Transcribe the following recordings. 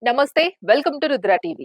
నమస్తే, welcome to Rudra TV.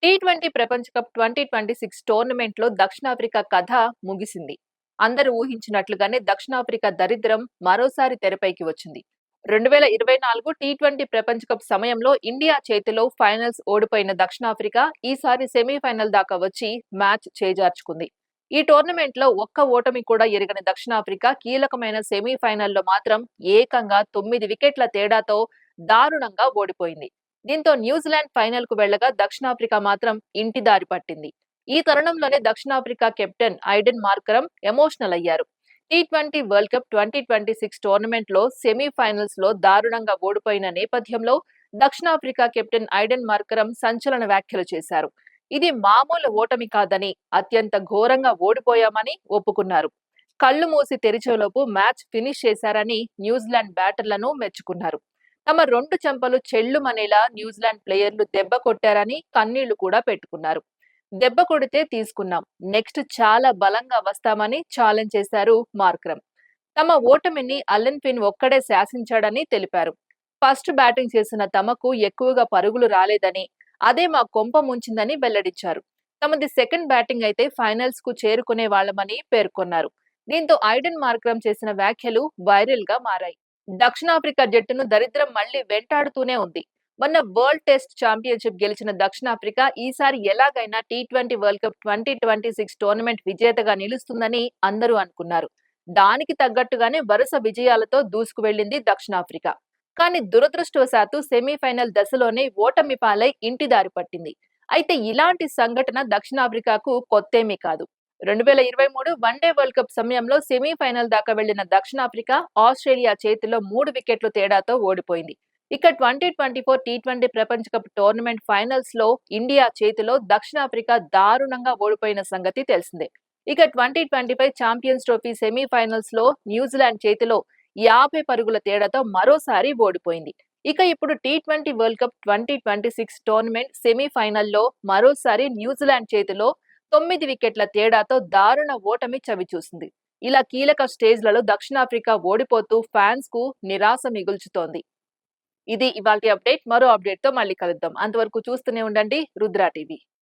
T20 ప్రపంచ cup 2026 tournament లో దక్షిణాఫ్రికా కథ ముగిసింది. అందరూ ఊహించినట్లుగానే దక్షిణాఫ్రికా దరిద్రం మరోసారి తెరపైకి వచ్చింది. 2024 టీ20 ప్రపంచ కప్ సమయంలో ఇండియా చేతిలో ఫైనల్స్ ఓడిపోయిన దక్షిణాఫ్రికా ఈసారి సెమీఫైనల్ దాకా వచ్చి మ్యాచ్ చేజార్చుకుంది. ఈ టోర్నమెంట్ లో ఒక్క ఓటమి కూడా ఎరగని దక్షిణాఫ్రికా కీలకమైన సెమీఫైనల్లో మాత్రం ఏకంగా 9 వికెట్ల తేడాతో దారుణంగా ఓడిపోయింది. దీంతో న్యూజిలాండ్ ఫైనల్ కు వెళ్లగా దక్షిణాఫ్రికా మాత్రం ఇంటి దారి పట్టింది. ఈ తరుణంలోనే దక్షిణాఫ్రికా కెప్టెన్ ఐడెన్ మార్కరమ్ ఎమోషనల్ అయ్యారు. టీ20 వరల్డ్ కప్ 2026 టోర్నమెంట్ లో సెమీఫైనల్స్ లో దారుణంగా ఓడిపోయిన నేపథ్యంలో దక్షిణాఫ్రికా కెప్టెన్ ఐడెన్ మార్కరమ్ సంచలన వ్యాఖ్యలు చేశారు. ఇది మామూలు ఓటమి కాదని, అత్యంత ఘోరంగా ఓడిపోయామని ఒప్పుకున్నారు. కళ్లు మూసి తెరిచేలోపు మ్యాచ్ ఫినిష్ చేశారని న్యూజిలాండ్ బ్యాటర్లను మెచ్చుకున్నారు. తమ 2 చెంపలు చెళ్లుమనేలా న్యూజిలాండ్ ప్లేయర్లు దెబ్బ కొట్టారని కన్నీళ్లు కూడా పెట్టుకున్నారు. దెబ్బ కొడితే తీసుకున్నాం, నెక్స్ట్ చాలా బలంగా వస్తామని ఛాలెంజ్ చేశారు మార్కరమ్. తమ ఓటమిని అలెన్ ఫిన్ ఒక్కడే శాసించాడని తెలిపారు. ఫస్ట్ బ్యాటింగ్ చేసిన తమకు ఎక్కువగా పరుగులు రాలేదని, అదే మా కొంప ముంచిందని వెల్లడించారు. తమది సెకండ్ బ్యాటింగ్ అయితే ఫైనల్స్ కు చేరుకునే వాళ్లమని పేర్కొన్నారు. దీంతో ఐడెన్ మార్కరమ్ చేసిన వ్యాఖ్యలు వైరల్ గా మారాయి. దక్షిణాఫ్రికా జట్టును దరిద్రం మళ్లీ వెంటాడుతూనే ఉంది. మొన్న వరల్డ్ టెస్ట్ ఛాంపియన్షిప్ గెలిచిన దక్షిణాఫ్రికా ఈసారి ఎలాగైనా టీ20 వరల్డ్ కప్ 2026 టోర్నమెంట్ విజేతగా నిలుస్తుందని అందరూ అనుకున్నారు. దానికి తగ్గట్టుగానే వరుస విజయాలతో దూసుకు వెళ్లింది దక్షిణాఫ్రికా. కానీ దురదృష్టవశాత్తు సెమీఫైనల్ దశలోనే ఓటమి పాలై ఇంటి దారి పట్టింది. అయితే ఇలాంటి సంఘటన దక్షిణాఫ్రికాకు కొత్తేమీ కాదు. 2023 వన్డే వరల్డ్ కప్ సమయంలో సెమీఫైనల్ దాకా వెళ్లిన దక్షిణాఫ్రికా ఆస్ట్రేలియా చేతిలో 3 వికెట్ల తేడాతో ఓడిపోయింది. ఇక 2024 టీ20 ప్రపంచ కప్ టోర్నమెంట్ ఫైనల్స్ లో ఇండియా చేతిలో దక్షిణాఫ్రికా దారుణంగా ఓడిపోయిన సంగతి తెలిసిందే. ఇక 2025 ఛాంపియన్స్ ట్రోఫీ సెమీఫైనల్స్ లో న్యూజిలాండ్ చేతిలో 50 పరుగుల తేడాతో మరోసారి ఓడిపోయింది. ఇక ఇప్పుడు టీ20 వరల్డ్ కప్ 2026 టోర్నమెంట్ సెమీఫైనల్లో మరోసారి న్యూజిలాండ్ చేతిలో 9 వికెట్ల తేడాతో దారుణ ఓటమి చవిచూసింది. ఇలా కీలక స్టేజ్లలో దక్షిణాఫ్రికా ఓడిపోతూ ఫ్యాన్స్ కు నిరాశ మిగుల్చుతోంది. ఇది ఇవాల్టి అప్డేట్. మరో అప్డేట్ తో మళ్ళీ కలుద్దాం. అంతవరకు చూస్తూనే ఉండండి రుద్ర టీవీ.